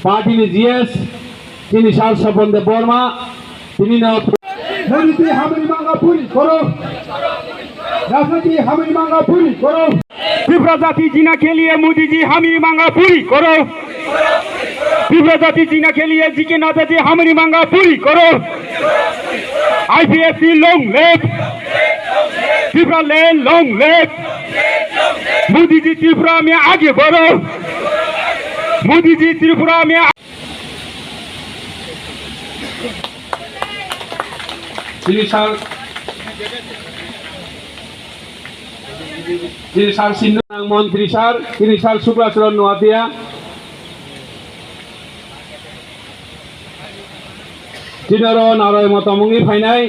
Party GS তিনি সার স্বপন দেব বর্মা তিনি राजनीति हमारी मांगा पूरी करो, राजनीति हमारी मांगा पूरी करो। तीव्र जाति जीना के लिए मोदी जी हमारी मांगा पूरी करो। तीव्र जाति जीना के लिए जी के नाते जी हमारी मांगा पूरी करो। IPFC long live, Tripura land long live. Modi ji Tripura में आगे बढ़ो, मोदी जी त्रिपुरा में। তিনি সার সিন্ধু মন্ত্রী সার তিনি সার শুক্লাচরণ নোয়াতিয়া তিনর নারয় মতমঙ্গি ফাইনাই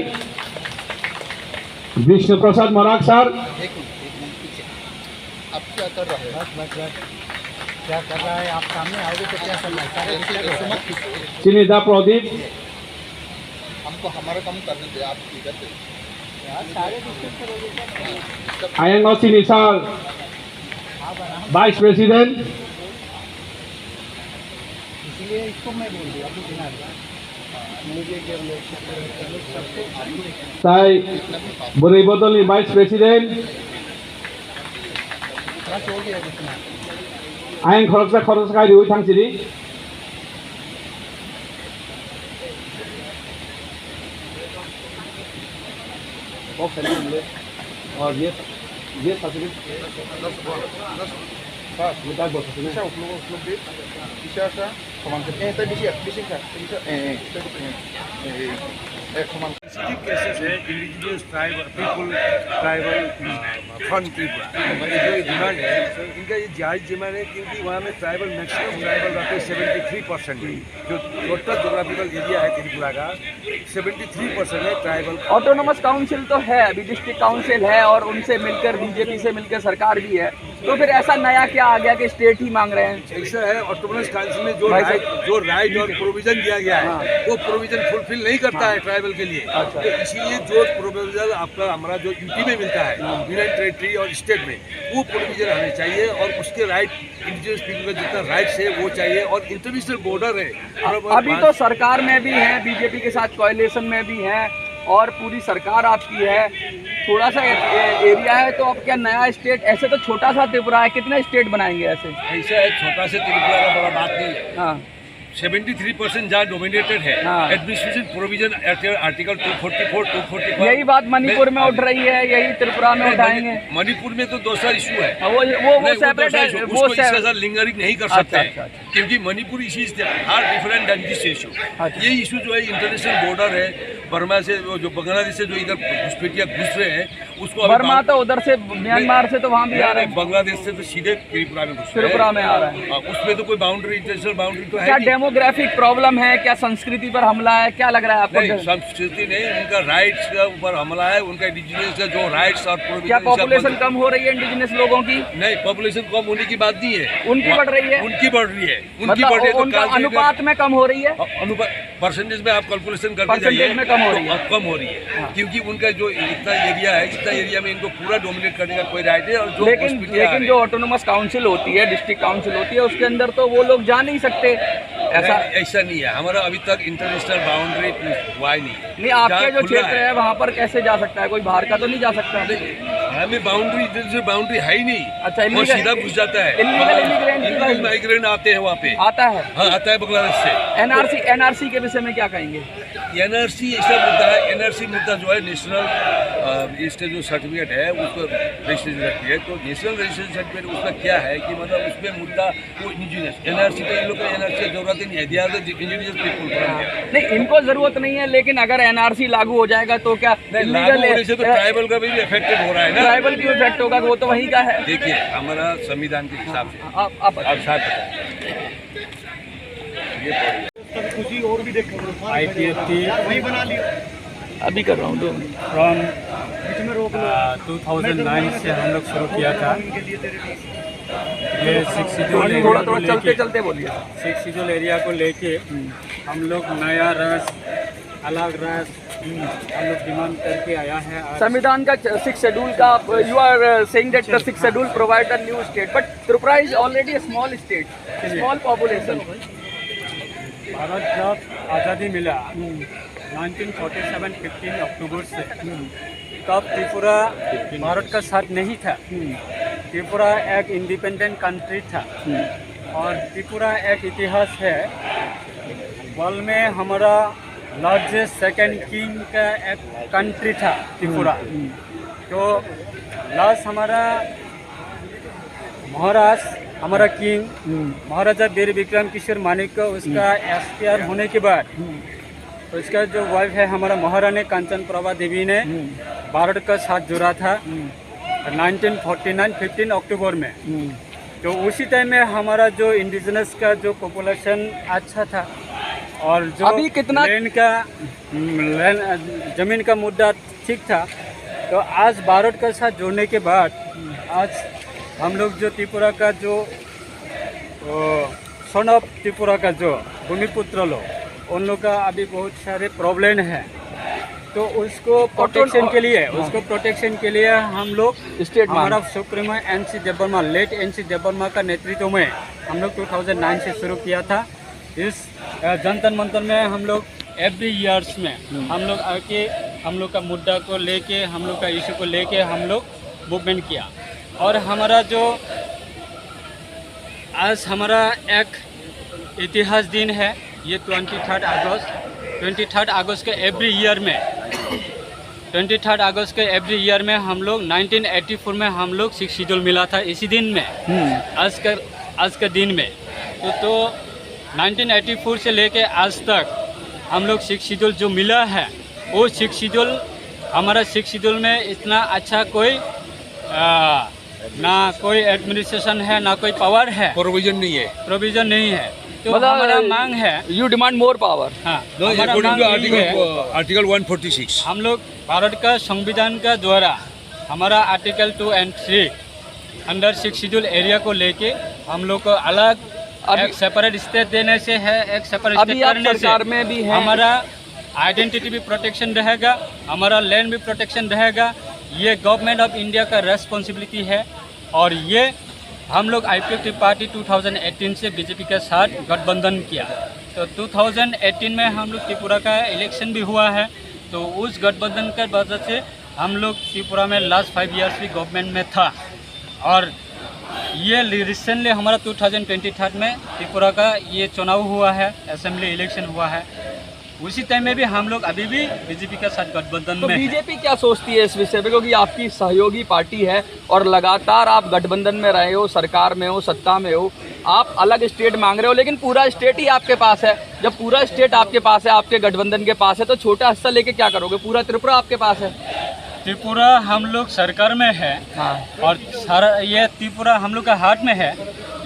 विष्णु प्रसाद मराक सर क्या कर रहा है आप सामने आओगे तो क्या कर रहा है चिनिदा प्रदीप हमको हमारा काम करने दे आप इधर से आयंग चिनी सर वाइस प्रेसिडेंट इसलिए इसको मैं बोल दिया अभी बिना তাই বরই বদলি ভাইস প্রেসিডেন্ট আইন খরচ খাই ওই থাকছিলি और ये फैसिलिटी केसेस है इंडिजिनियस ट्राइबल फ्रंट त्रिपुरा जो डिमांड है इनका ये जायज डिमांड है क्योंकि वहाँ में ट्राइबल मैक्सिमम ट्राइबल रहते हैं 73%। जो टोटल जोग्राफिकल एरिया है त्रिपुरा का 73% है ट्राइबल। ऑटोनोमस काउंसिल तो है, अभी डिस्ट्रिक्ट काउंसिल है और उनसे मिलकर बीजेपी से मिलकर सरकार भी है, तो फिर ऐसा नया क्या आ गया कि स्टेट ही मांग रहे हैं? ऐसा है ऑटोनोमस काउंसिल में जो राइट और प्रोविजन दिया गया है वो प्रोविजन फुलफिल नहीं करता है ट्राइबल के लिए। तो इसीलिए जो प्रोविजन आपका हमारा जो यूटी में मिलता है यूनियन टेरिटरी और स्टेट में वो प्रोविजन हमें चाहिए और उसके राइट इंडिजिनियस पीपल का जितना राइट्स है वो चाहिए। और इंटरनेशनल बॉर्डर है अभी तो सरकार में भी है, बीजेपी के साथ कोएलिशन में भी है और पूरी सरकार आपकी है। थोड़ा सा एरिया है तो अब क्या नया स्टेट, ऐसे तो छोटा सा त्रिपुरा है, कितने स्टेट बनाएंगे ऐसे? ऐसा है छोटा से त्रिपुरा का बड़ा बात नहीं है। हाँ 73% जहाँ डोमिनेटेड है एडमिनिस्ट्रेशन प्रोविजन आर्टिकल 244 245। यही बात मणिपुर में उठ रही है, यही त्रिपुरा में उठाएंगे। मणिपुर में तो दूसरा इशू है, वो सेपरेट है, वो लिंगरिंग नहीं कर सकते हैं क्योंकि Manipur issues are different than this issue. ये इशू जो है इंटरनेशनल बॉर्डर है बर्मा से, जो बांग्लादेश से जो इधर घुसपैठिया घुस रहे हैं उसको बर्मा तो उधर से म्यांमार से तो वहाँ भी आ रहे हैं, बांग्लादेश से तो सीधे त्रिपुरा में घुस त्रिपुरा में आ रहा है। उसमें तो कोई बाउंड्री इंटरनेशनल बाउंड्री तो है। क्या डेमोग्राफिक प्रॉब्लम है, क्या संस्कृति पर हमला है, क्या लग रहा है आपको? संस्कृति नहीं, उनका राइट्स के ऊपर हमला है, उनका इंडिजिनियस का जो राइट्स और क्या पॉपुलेशन कम हो रही है इंडिजिनियस लोगों की? नहीं, पॉपुलेशन कम होने की बात नहीं है, उनकी बढ़ रही है, उनकी बढ़ रही है, उनकी मतलब बढ़ रही है। उनका अनुपात में कम हो रही है, अनुपात परसेंटेज में आप कैलकुलेशन करके परसेंटेज में कम हो रही है, कम हो रही है क्योंकि उनका जो इतना एरिया है, इतना एरिया में इनको पूरा डोमिनेट करने का कोई राइट है। और जो लेकिन जो ऑटोनोमस काउंसिल होती है, डिस्ट्रिक्ट काउंसिल होती है, उसके अंदर तो वो लोग जा नहीं सकते। ऐसा नहीं है, हमारा अभी तक इंटरनेशनल बाउंड्री हुआ ही नहीं। आपके जो क्षेत्र है वहाँ पर कैसे जा सकता है? कोई बाहर का तो नहीं जा सकता? हमें बाउंड्री बाउंड्री है ही नहीं। अच्छा, वो सीधा घुस जाता है। इलीगल माइग्रेंट आते हैं वहाँ पे। आता है? हाँ, आता है बांग्लादेश से। एनआरसी के विषय में क्या कहेंगे? एनआरसी ऐसा मुद्दा है, एनआरसी मुद्दा जो है नेशनल इसका जो सर्टिफिकेट है उसको रजिस्ट्रेशन सर्टिफिकेट, तो नेशनल रजिस्ट्रेशन सर्टिफिकेट उसका क्या है कि मतलब उसमें मुद्दा वो इंडिजिनियस एनआरसी का, इन लोग का एनआरसी की जरूरत ही नहीं है, they are the indigenous people. नहीं, इनको जरूरत नहीं है, लेकिन अगर एनआरसी लागू हो जाएगा तो क्या लागू होने से तो ट्राइबल का भी इफेक्टेड हो रहा है ना? ट्राइबल की इफेक्ट होगा, वो तो वहीं का है। देखिए हमारा संविधान के हिसाब से आप साथ खुशी और भी देखो IPFC वही बना लियो अभी कर रहा हूँ फ्रॉम 2009 से हम लोग शुरू किया था। ये 6 शेड्यूल चलते बोलिए। 6 शेड्यूल एरिया को लेके हम लोग नया रस, अलग रस हम लोग डिमांड करके आया है। संविधान का 6 शेड्यूल का you are saying that the 6 schedule provide a new state, but Tripura is already a small state, small population. Bharat जब आज़ादी मिला 1947 15 अक्टूबर से, तब त्रिपुरा भारत का साथ नहीं था। त्रिपुरा एक इंडिपेंडेंट कंट्री था और त्रिपुरा एक इतिहास है। वर्ल्ड में हमारा लार्जेस्ट सेकंड किंग का एक कंट्री था त्रिपुरा। तो लास्ट हमारा महाराज, हमारा किंग महाराजा वीर विक्रम किशोर मानिक, उसका एक्सपायर होने के बाद उसका जो वाइफ है हमारा महारानी कांचन प्रभा देवी ने भारत का साथ जोड़ा था 1949 15 अक्टूबर में। तो उसी टाइम में हमारा जो इंडिजिनस का जो पॉपुलेशन अच्छा था और जो अभी कितना जमीन का मुद्दा ठीक था। तो आज भारत का साथ जोड़ने के बाद आज हम लोग जो त्रिपुरा का जो सन ऑफ त्रिपुरा का जो भूमिपुत्र लोग, उन लोग का अभी बहुत सारे प्रॉब्लम है। तो उसको प्रोटेक्शन के लिए हम लोग स्टेट हमारा supremo NC Debbarma, late NC Debbarma का नेतृत्व में हम लोग 2009 से शुरू किया था। इस जंतर मंतर में हम लोग एवरी ईयर्स में हम लोग आके हम लोग का मुद्दा को लेके, हम लोग का इशू को लेके हम लोग मूवमेंट किया। और हमारा जो आज हमारा एक इतिहास दिन है, ये 23 अगस्त के एवरी ईयर में 23 अगस्त के एवरी ईयर में हम लोग 1984 में हम लोग 6 शेड्यूल मिला था इसी दिन में, आज के दिन में। तो 1984 से लेके आज तक हम लोग 6 शेड्यूल जो मिला है, वो 6 शेड्यूल हमारा 6 शेड्यूल में इतना अच्छा कोई ना कोई एडमिनिस्ट्रेशन है, ना कोई पावर है, प्रोविजन नहीं है। तो हमारा मांग है, यू डिमांड मोर पावर। हाँ, हमारा मांग यही है, आर्टिकल 146 हम लोग भारत का संविधान का द्वारा हमारा आर्टिकल 2 और 3 अंडर 6 शेड्यूल एरिया को लेके हम लोग को अलग एक सेपरेट स्टेट देने से है, एक सेपरेट स्टेट करने से में भी है। हमारा आइडेंटिटी भी प्रोटेक्शन रहेगा, हमारा लैंड भी प्रोटेक्शन रहेगा। ये गवर्नमेंट ऑफ इंडिया का रेस्पॉन्सिबिलिटी है। और ये हम लोग आईपीएफ पार्टी 2018 से बीजेपी के साथ गठबंधन किया। तो 2018 में हम लोग त्रिपुरा का इलेक्शन भी हुआ है। तो उस गठबंधन के वजह से हम लोग त्रिपुरा में लास्ट 5 ईयर्स भी गवर्नमेंट में था। और ये रिसेंटली हमारा 2023 में त्रिपुरा का ये चुनाव हुआ है, असेंबली इलेक्शन हुआ है। उसी टाइम में भी हम लोग अभी भी बीजेपी के साथ गठबंधन तो में। बीजेपी क्या सोचती है इस विषय पे, क्योंकि आपकी सहयोगी पार्टी है और लगातार आप गठबंधन में रहे हो, सरकार में हो, सत्ता में हो, आप अलग स्टेट मांग रहे हो, लेकिन पूरा स्टेट ही आपके पास है। जब पूरा स्टेट आपके पास है, आपके गठबंधन के पास है, तो छोटा हिस्सा लेके क्या करोगे? पूरा त्रिपुरा आपके पास है। त्रिपुरा हम लोग सरकार में है। हाँ। और सारा ये त्रिपुरा हम लोग का हाथ में है,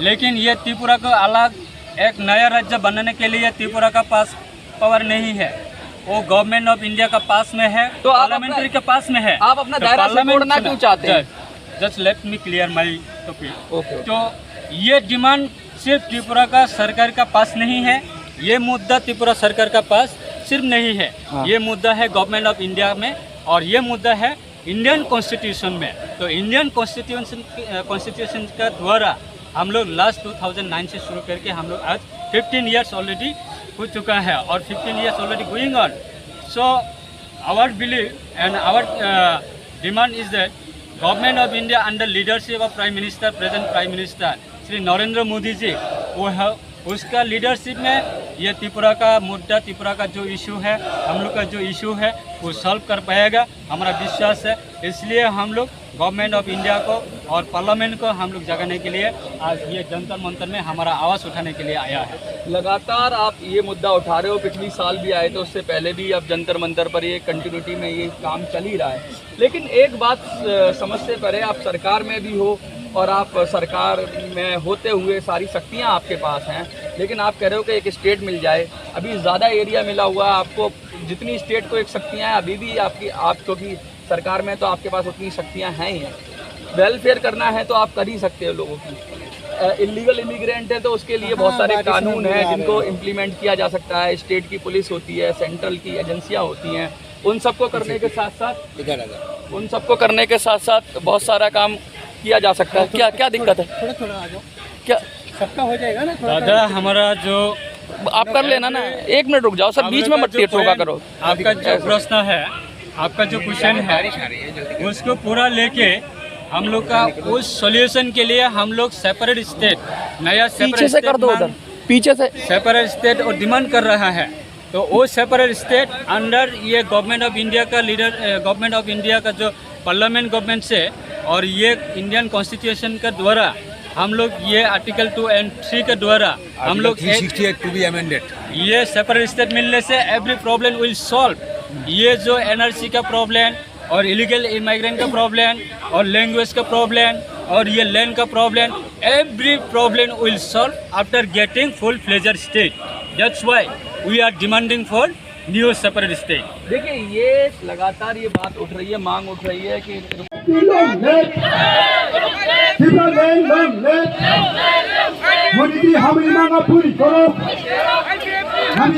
लेकिन ये त्रिपुरा को अलग एक नया राज्य बनाने के लिए त्रिपुरा का पास पावर नहीं है। वो गवर्नमेंट ऑफ इंडिया का पास में है, तो पार्लियामेंट्री के पास में है। आप अपना दायरा तोड़ना क्यों चाहते हैं? Just let me clear my topic. Okay. तो ये डिमांड सिर्फ त्रिपुरा का सरकार का पास नहीं है, ये मुद्दा त्रिपुरा सरकार का पास सिर्फ नहीं है। हाँ। ये मुद्दा है गवर्नमेंट ऑफ इंडिया में और ये मुद्दा है इंडियन कॉन्स्टिट्यूशन में। तो इंडियन कॉन्स्टिट्यूशन का द्वारा हम लोग लास्ट 2009 से शुरू करके हम लोग आज 15 ईयर्स ऑलरेडी हो चुका है और 15 years already going on. So our believe and our demand is that government of India under leadership of prime minister, present prime minister Shri Narendra Modi ji, वो है उसका लीडरशिप में ये त्रिपुरा का मुद्दा, त्रिपुरा का जो इशू है, हम लोग का जो इशू है वो सॉल्व कर पाएगा, हमारा विश्वास है। इसलिए हम लोग गवर्नमेंट ऑफ इंडिया को और पार्लियामेंट को हम लोग जगाने के लिए आज ये जंतर मंतर में हमारा आवाज़ उठाने के लिए आया है। लगातार आप ये मुद्दा उठा रहे हो, पिछली साल भी आए तो उससे पहले भी अब जंतर मंतर पर ये कंटिन्यूटी में ये काम चल ही रहा है। लेकिन एक बात समझ से परे, आप सरकार में भी हो और आप सरकार में होते हुए सारी शक्तियां आपके पास हैं, लेकिन आप कह रहे हो कि एक स्टेट मिल जाए। अभी ज़्यादा एरिया मिला हुआ है आपको, जितनी स्टेट को एक शक्तियां हैं अभी भी आप क्योंकि सरकार में तो आपके पास उतनी शक्तियां हैं ही हैं। वेलफेयर करना है तो आप कर ही सकते हो लोगों की। इलीगल इमिग्रेंट है तो उसके लिए बहुत सारे कानून हैं जिनको इम्प्लीमेंट किया जा सकता है। स्टेट की पुलिस होती है, सेंट्रल की एजेंसियाँ होती हैं, उन सबको करने के साथ साथ बहुत सारा काम किया जा सकता है। क्या क्या दिक्कत है? थोड़ा आ जाओ, क्या सबका हो जाएगा ना? दादा, हमारा जो आप कर लेना ना, 1 मिनट रुक जाओ सर, बीच में मत टोका करो। आपका जो प्रश्न है, आपका जो क्वेश्चन है, उसको पूरा लेके हम लोग का उस सॉल्यूशन के लिए हम लोग सेपरेट स्टेट, नया पीछे से कर दो, उधर पीछे से सेपरेट स्टेट और डिमांड कर रहा है। तो वो सेपरेट स्टेट अंडर ये गवर्नमेंट ऑफ इंडिया का लीडर, गवर्नमेंट ऑफ इंडिया का जो पार्लियामेंट गवर्नमेंट से और ये इंडियन कॉन्स्टिट्यूशन के द्वारा हम लोग ये आर्टिकल 2 और 3 के द्वारा हम लोग 368 टू बी अमेंडेड, ये सेपरेट स्टेट मिलने से एवरी प्रॉब्लम विल सॉल्व। ये जो एनआरसी का प्रॉब्लम और इलीगल इमिग्रेंट का प्रॉब्लम और लैंग्वेज का प्रॉब्लम और ये लैंड का problem, every problem will solve after getting full fledged state. That's why we are demanding for new separate state. देखिए ये लगातार ये बात उठ रही है, मांग उठ रही है कि मोदी जी हमारी मांग पूरी करो। हम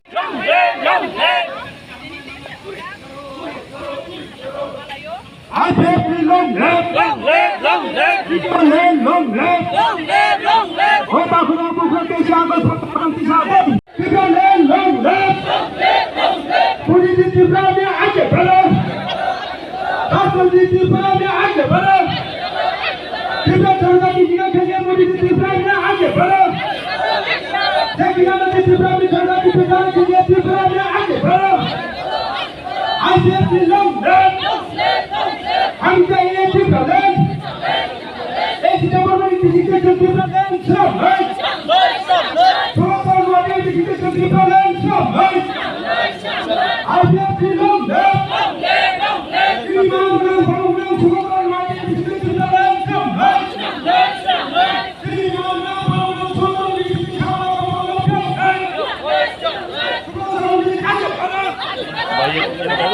चाहिए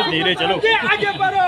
धीरे चलो, आगे बढ़ो।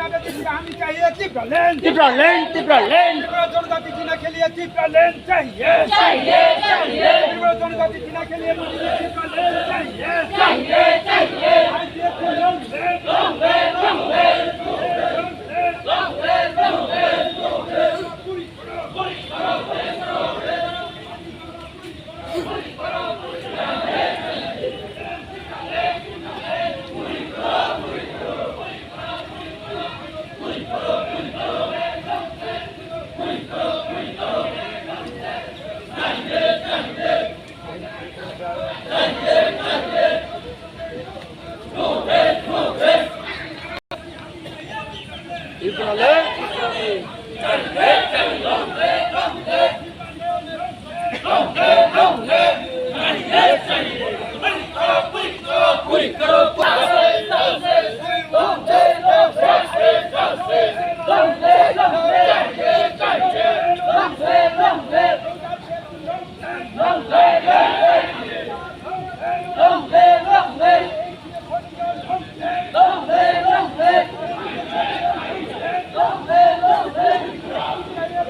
जनजाति जीना हमें चाहिए Tripura land Tripura land, Tripura land, Tripura जनजाति जीना के लिए त्रिपुरा लैंड चाहिए त्रिपुरा जनजाति जीना के लिए मुझे त्रिपुरा लैंड चाहिए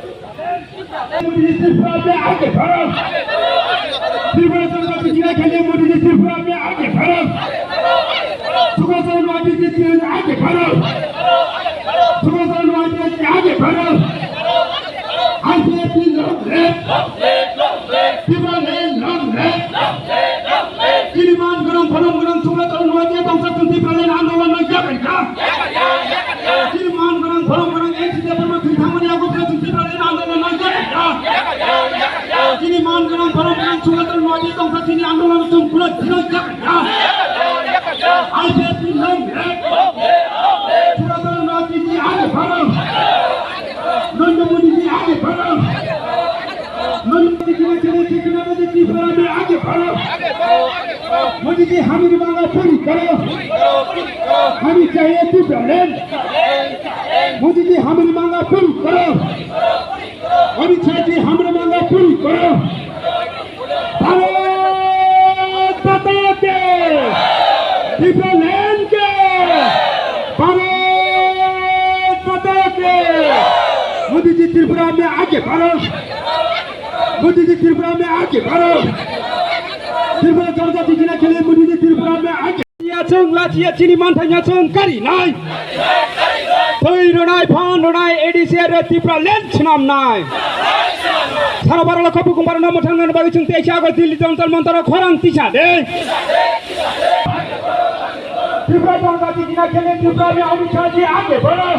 मोदी जी त्रिपुरा में आगे बढ़ो त्रिपुरा जनजाति जीना के लिए मोदी जी त्रिपुरा में आगे बढ़ो सुभाष चंद्र जी आगे बढ़ो सुभाष चंद्र जी आगे बढ़ो IPFT long left Tripura land long left किलीमान गरम फलम गरम सुभाष चंद्र जी दंसा त्रिपुरा लैंड आंदोलन में क्या करेगा किलीमान गरम फलम गरम एक सीधे पर में फिर आगो त्रिपुरा लैंड आंदोलन में क्या करेगा किलीमान गरम फलम गरम सुभाष चंद्र जी दंसा तीन आंदोलन में तुम पूरा दिनों क्या करेगा IPFT long left Subhash Chandra ji आगे बढ़ो नरेंद्र मोदी जी आगे बढ़ो नरेंद्र मोदी त्रिपुरा में आगे बढ़ो मोदी जी हमें मांगा पूरी करो हमें चाहिए त्रिपुरा लैंड मोदी जी हमें मांगा पूरी करो अमित शाह जी हमें मांगा पूरी करो भारत माता के त्रिपुरा लैंड के भारत माता के मोदी जी त्रिपुरा में आगे बढ़ो मोदी जी त्रिपुरा में आगे बढ़ो त्रिपुरा जनजाति जीना के लिए मोदी जी त्रिपुरा में आगे जों लाथिया चिनी मानथाइया जों गारि नाय थै रोनाय फान रोनाय एडिसि आरो त्रिपुरा लैंड सिनामनाय सारा बार लख बुकुमबार न मथांगन बागै जों 23 आगस्ट दिल्ली जंतर मंतर खरां तिसा दे त्रिपुरा जनजाति जीना के लिए त्रिपुरा में अमित शाह जी आगे बढ़ो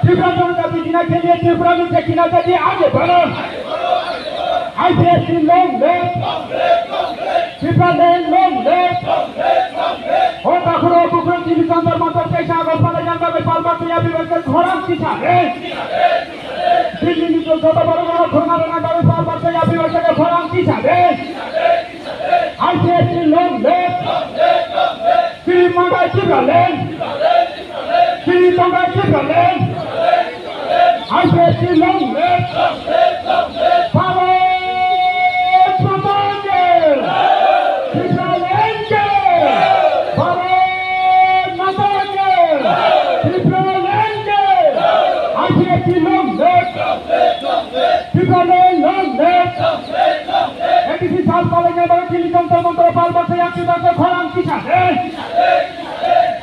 त्रिपुरा जनजाति जीना के लिए त्रिपुरा में जकीना जी आगे बढ़ो IPFT long left Tripura land long left हो ताखुरो बुकुरो दिल्ली जंतर मंतर 23 आगस्ट वाले जनता में पालमा किया विवेक घोड़ा किसा है दिल्ली में जो बड़ा बड़ा घोड़ा बना दावे पालमा किया विवेक घोड़ा किसा है आईपीएफटी लॉन्ग लेफ्ट श्री मंगा त्रिपुरा लैंड श्री मंगा Tripura land IPFT long left Bharat माता के त्रिपुरा लैंड के भारत माता के त्रिपुरा लैंड के IPFT long left Tripura land long left ADC साल कॉलेज में दिल्ली जंतर मंतर पालमा से यात्री का खरां किसा है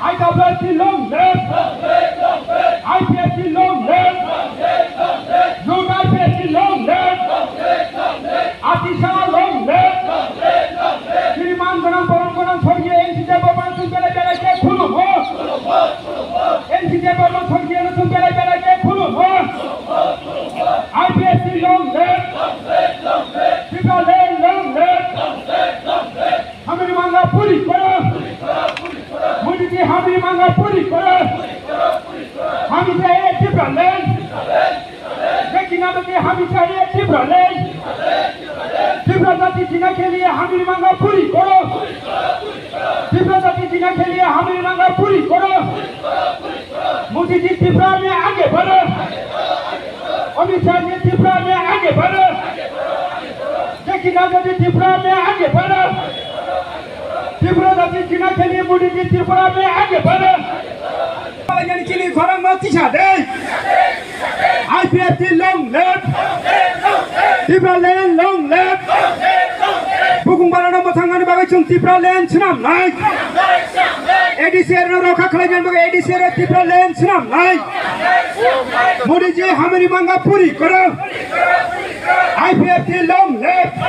IPFT long left IPFT long left लोग आईपीएफटी लॉन्ग लेफ्ट आतिशा लॉन्ग लेफ्ट श्रीमान गणम परम स्वर्गीय एनसीजे बर्मन तुम बेले बेले के खुलो हो एनसीजे बर्मन स्वर्गीय तुम बेले बेले के खुलो हो IPFT long left Tripura land long left हमें मांगा पूरी करो मोदी जी हमें मांगा पूरी करो हमें चाहिए त्रिपुरा लैंड जकीना में हमें चाहिए त्रिपुरा लैंड त्रिपुरा जाति जीना के लिए हमें मांगा पूरी करो त्रिपुरा जाति जीना के लिए हमें मांगा पूरी करो मोदी जी त्रिपुरा में आगे बढ़ो अमित शाह जी त्रिपुरा में आगे बढ़ो जकीना जी त्रिपुरा में आगे बढ़ो त्रिपुरा जाति जीना के लिए मोदी जी त्रिपुरा में आगे बढ़ो Rajan Chili Korang Matisha Day. IPFT long left. Tripura Land long left. Bugung Barana Matangan Bagachung Tripura Land Sinam Night. ADCR Roka Kalajan Baga ADCR Tripura Land Sinam Night. Modi ji Hamari Manga Puri Koro. IPFT long left.